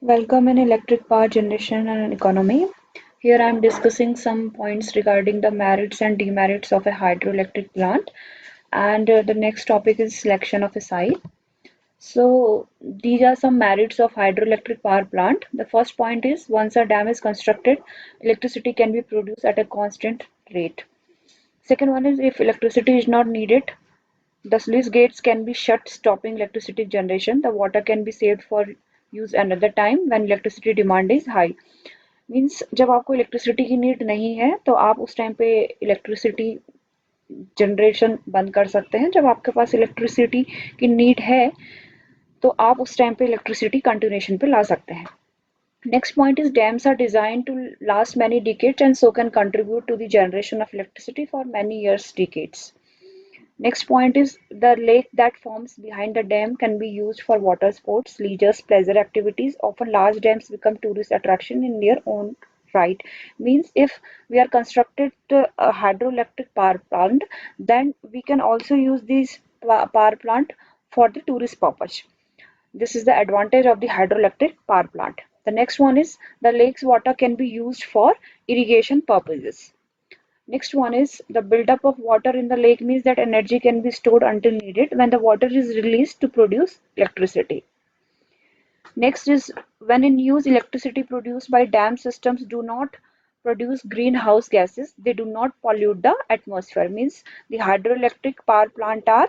Welcome in electric power generation and economy. Here I am discussing some points regarding the merits and demerits of a hydroelectric plant, and the next topic is selection of a site. So these are some merits of hydroelectric power plant. The first point is once a dam is constructed, electricity can be produced at a constant rate. Second one is if electricity is not needed, the sluice gates can be shut, stopping electricity generation. The water can be saved for use another time when electricity demand is high. Means जब आपको electricity की need नहीं है तो आप उस time पे electricity generation बंद कर सकते हैं. जब आपके पास इलेक्ट्रिसिटी की नीड है तो आप उस टाइम पे इलेक्ट्रिसिटी कंटिन्यूएशन पे ला सकते हैं. Next point is dams are designed to last many decades and so can contribute to the generation of electricity for many years, decades. Next point is the lake that forms behind the dam can be used for water sports, leisure, pleasure activities. Often large dams become tourist attraction in their own right. Means if we are constructed a hydroelectric power plant, then we can also use this power plant for the tourist purpose. This is the advantage of the hydroelectric power plant. The next one is the lake's water can be used for irrigation purposes. Next one is the buildup of water in the lake means that energy can be stored until needed when the water is released to produce electricity. Next is when in use, electricity produced by dam systems do not produce greenhouse gases. They do not pollute the atmosphere. Means the hydroelectric power plant are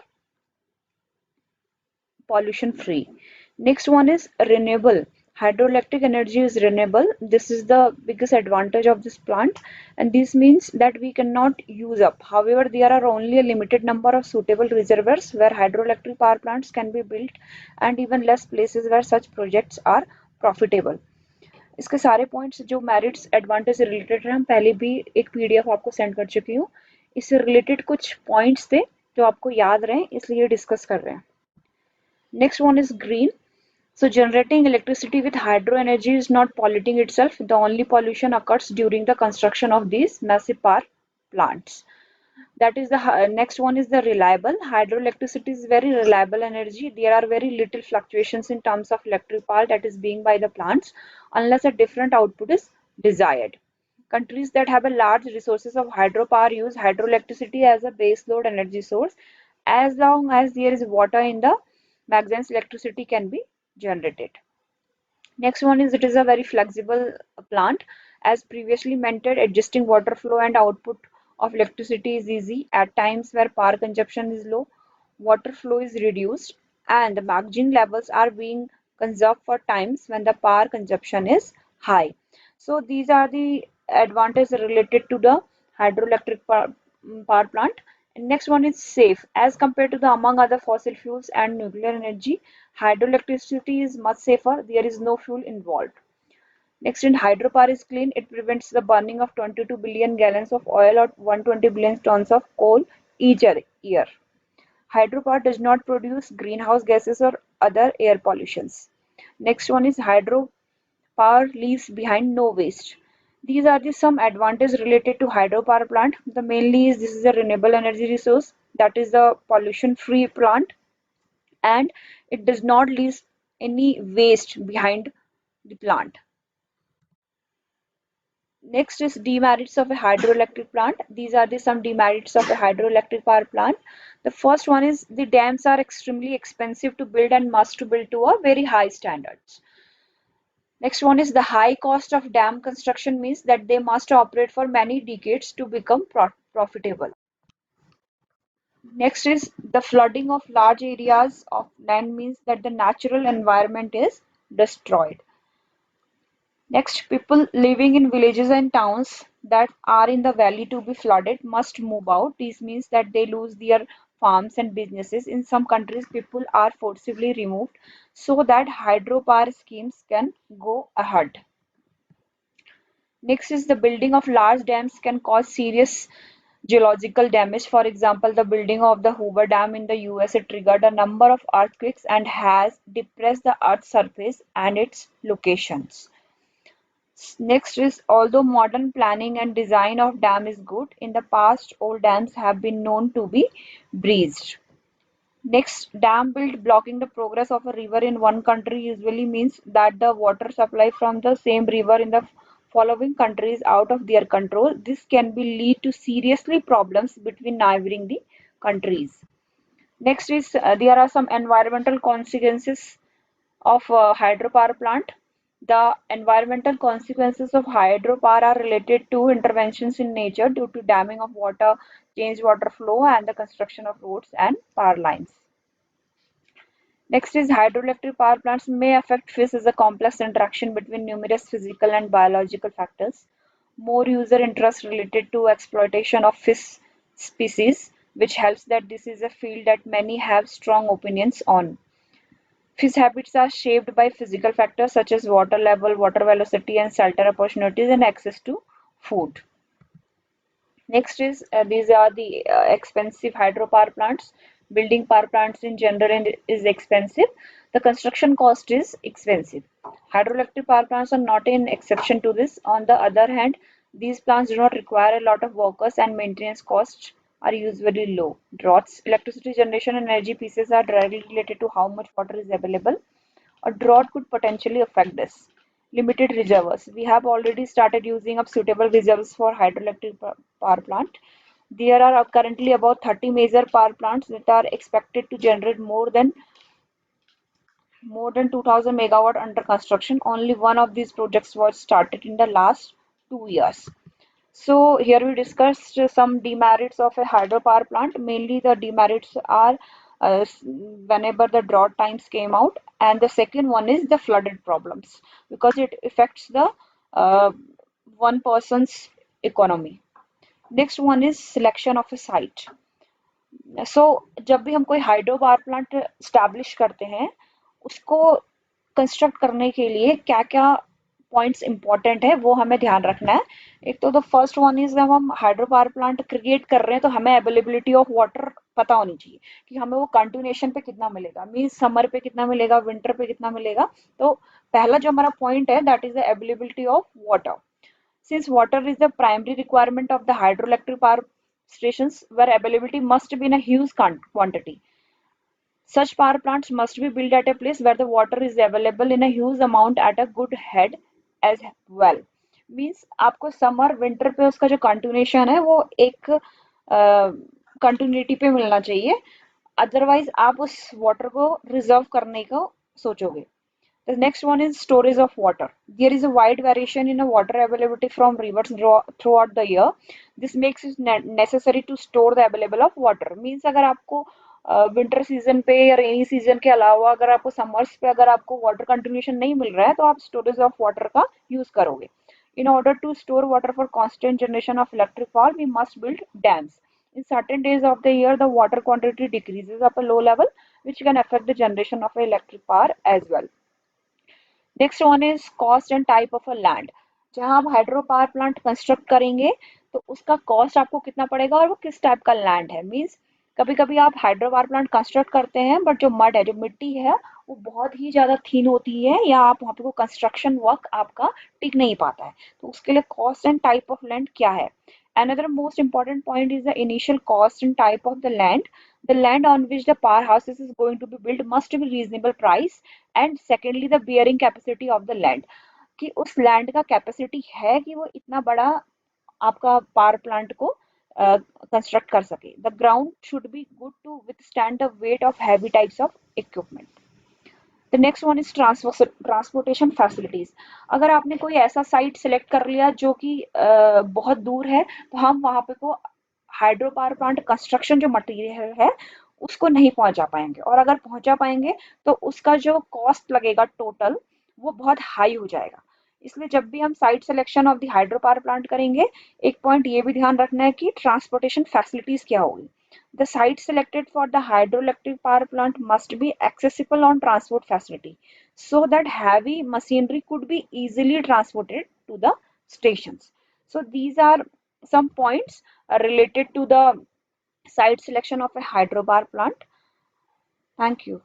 pollution free. Next one is renewable. Hydroelectric energy is renewable. This is the biggest advantage of this plant, and this means that we cannot use up. However, there are only a limited number of suitable reservoirs where hydroelectric power plants can be built and even less places where such projects are profitable. इसके सारे points जो merits advantage से related है हम पहले भी एक PDF आपको सेंड कर चुकी हूँ. इससे रिलेटेड कुछ पॉइंट्स थे जो आपको याद रहे इसलिए डिस्कस कर रहे हैं. Next one is green. So generating electricity with hydro energy is not polluting itself. The only pollution occurs during the construction of these massive power plants. That is the next one is the reliable. Hydroelectricity is very reliable energy. There are very little fluctuations in terms of electric power that is being by the plants unless a different output is desired. Countries that have a large resources of hydropower use hydroelectricity as a base load energy source. As long as there is water in the magazines, electricity can be generated. Next one is it is a very flexible plant. As previously mentioned, adjusting water flow and output of electricity is easy. At times where power consumption is low, water flow is reduced and the margin levels are being conserved for times when the power consumption is high. So these are the advantages related to the hydroelectric power plant. Next one is safe. As compared to the among other fossil fuels and nuclear energy, hydroelectricity is much safer. There is no fuel involved. Next, in hydropower is clean. It prevents the burning of 22 billion gallons of oil or 120 billion tons of coal each year. Hydropower does not produce greenhouse gases or other air pollutions. Next one is hydropower leaves behind no waste. These are the some advantages related to hydropower plant. The mainly is this is a renewable energy resource, that is the pollution free plant, and it does not leave any waste behind the plant. Next is demerits of a hydroelectric plant. These are the some demerits of a hydroelectric power plant. The first one is the dams are extremely expensive to build and must to build to a very high standards. Next one is the high cost of dam construction means that they must operate for many decades to become profitable. Next is the flooding of large areas of land means that the natural environment is destroyed. Next, people living in villages and towns that are in the valley to be flooded must move out. This means that they lose their farms and businesses. In some countries, people are forcibly removed so that hydropower schemes can go ahead. Next is the building of large dams can cause serious geological damage. For example, the building of the Hoover Dam in the USA triggered a number of earthquakes and has depressed the Earth's surface and its locations. Next is although modern planning and design of dam is good, in the past old dams have been known to be breached. Next, dam built blocking the progress of a river in one country usually means that the water supply from the same river in the following country is out of their control. This can be lead to seriously problems between neighboring the countries. Next is there are some environmental consequences of hydropower plant. The environmental consequences of hydropower are related to interventions in nature due to damming of water, change water flow, and the construction of roads and power lines. Next is hydroelectric power plants may affect fish as a complex interaction between numerous physical and biological factors. More user interest related to exploitation of fish species, which helps that this is a field that many have strong opinions on. Fish habits are shaped by physical factors such as water level, water velocity, and shelter opportunities and access to food. Next is these are the expensive hydropower plants. Building power plants in general is expensive. The construction cost is expensive. Hydroelectric power plants are not an exception to this. On the other hand, these plants do not require a lot of workers and maintenance costs are usually low. Droughts, electricity generation and energy pieces are directly related to how much water is available. A drought could potentially affect this. Limited reservoirs. We have already started using up suitable reserves for hydroelectric power plant. There are currently about 30 major power plants that are expected to generate more than 2000 megawatt under construction. Only one of these projects was started in the last 2 years. So here we discussed some demerits of a hydropower plant. Mainly the demerits are whenever the drought times came out, and the second one is the flooded problems because it affects the uh, one person's economy. Next one is selection of a site. So जब भी हम कोई hydro power plant establish करते हैं उसको construct करने के लिए क्या क्या पॉइंट्स इंपॉर्टेंट है वो हमें ध्यान रखना है। एक तो द फर्स्ट वन इज जब हम हाइड्रो पावर प्लांट क्रिएट कर रहे हैं तो हमें अवेलेबिलिटी ऑफ वाटर पता होनी चाहिए कि हमें वो कंटिन्यूएशन पे कितना मिलेगा, मीन्स समर पे कितना मिलेगा, विंटर पे कितना मिलेगा। तो पहला जो हमारा पॉइंट है that is the availability of water. Since water is the primary requirement of the hydroelectric power stations where availability must be in a huge quantity, such power plants must be built at a place where the water is available in a huge amount at a good head as well. Means आपको summer winter पे उसका जो continuation है वो एक continuity पे मिलना चाहिए, अदरवाइज आप उस वाटर को रिजर्व करने का सोचोगे। The next one is storage of water. There is a wide variation in water availability from rivers throughout the year. This makes it necessary to store the available of water. Means अगर आपको winter season पे या rainy season के अलावा अगर आपको summers पे अगर आपको वाटर कंटिन्यूशन नहीं मिल रहा है तो आप स्टोरेज ऑफ वाटर का यूज करोगे। In order to store water for constant generation of electric power, we must build dams. In certain days of the year, the water quantity decreases up a low level, which can affect the generation of electric power as well. Next one is cost and type of a land. जहां आप hydro power plant construct करेंगे तो उसका cost आपको कितना पड़ेगा और वो किस टाइप का लैंड है। मीन्स कभी कभी आप हाइड्रो पावर प्लांट कंस्ट्रक्ट करते हैं बट जो मड है जो मिट्टी है वो बहुत ही ज्यादा थीन होती है या आप वहाँ पे को कंस्ट्रक्शन वर्क आपका टिक नहीं पाता है, तो उसके लिए cost and type of land क्या है। Another most important point is the initial cost and type of the land. The land on which the powerhouses is going to be built must be reasonable price, and secondly the bearing capacity of the land, कि उस land का capacity है कि वो इतना बड़ा आपका power plant को कंस्ट्रक्ट कर सके। The ground should be good to withstand the weight of heavy types of equipment. The next one is transportation facilities. अगर आपने कोई ऐसा साइट सेलेक्ट कर लिया जो कि बहुत दूर है तो हम वहां पे को हाइड्रो पावर प्लांट कंस्ट्रक्शन जो मटेरियल है उसको नहीं पहुंचा पाएंगे, और अगर पहुंचा पाएंगे तो उसका जो कॉस्ट लगेगा टोटल वो बहुत हाई हो जाएगा। इसलिए जब भी हम site selection of the hydro power plant करेंगे एक पॉइंट ये भी ध्यान रखना है कि ट्रांसपोर्टेशन फैसिलिटीज क्या होगी। The site selected for the hydroelectric power plant must be accessible on transport facility so that heavy machinery could be easily transported to the stations. So these are some points related to the site selection of a hydropower plant. Thank you.